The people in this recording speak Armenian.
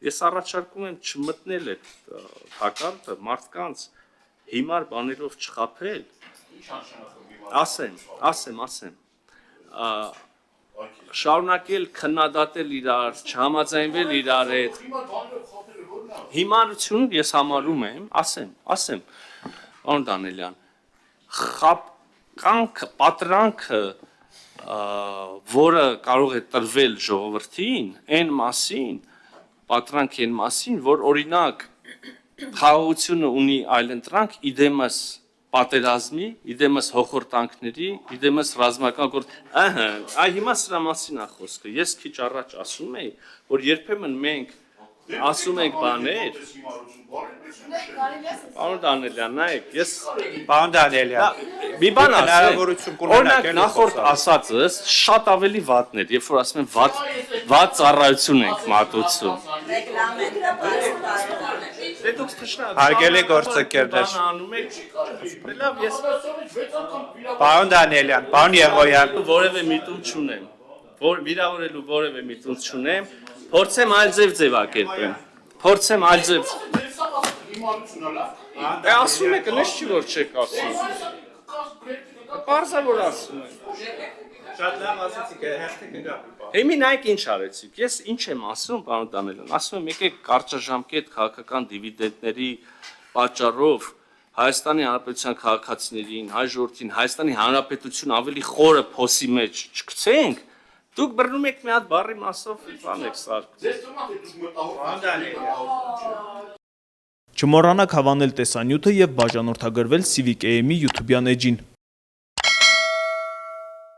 Ես առաջարկում եմ չմտնել այդ հակառակը մարդկանց հիմար բաներով չխաբել։ Ասեմ։ Շարունակել քննադատել իրար, չհամաձայնվել իրար հետ։ Հիմարություն ես համարում եմ, ասեմ, պարոն Դանիելյան, խաբկանքը, պատրանքը, որը կարող է տրվել ժողովրդին, պատրանք այն մասին, որ օրինակ խաղաղությունը ունի այլընտրանք իդեմս պատերազմի, իդեմս հոխորտանքների, իդեմս ռազմական գործ, հիմա սրա մասին է խոսքը, ես քիչ առաջ ասում էի, որ երբեմն մենք ասում ենք բաներ, պարոն Դանիելյան, նայեք, Պարոն Դանիելյան, մի բան ասեմ, օրինակ կունենաք նախորդ ասածս շատ ավելի վատն էր, երբ որ ասում եմ վատ ծառայություն ենք մատուցում։ Հարգելի գործընկերներ, Լավ, ես պարոն Դանիելյան, պարոն Եղոյան, որևէ միտում չունեմ, վիրավորելու որևէ միտում չունեմ, փորձեմ այլ ձևակերպեմ, ասում եք, նշ չի որ չեք ասում, պարզա որ ասում եք, շատ լավ ասացիք, հերթեք նգապի։ Հիմի նայեք ինչ արեցիք, ես ինչ եմ ասում, պարոն Դանիելյան, ասում եմ եկեք կարճաժամկետ քաղաքական դիվիդենտների պատճառով Հայաստանի Հանրապետության քաղաքացիներին, հայ ժողովրդին, Հայաստանի Հանրապետություն ավելի խորը փոսի մեջ չգցենք, դուք բռնում եք մի հատ բառի մասով բան եք սարքում։ Չմոռանաք հավանել տեսանյութը և բաժանորդագրվել Civic AM-ի YouTube-յան էջին։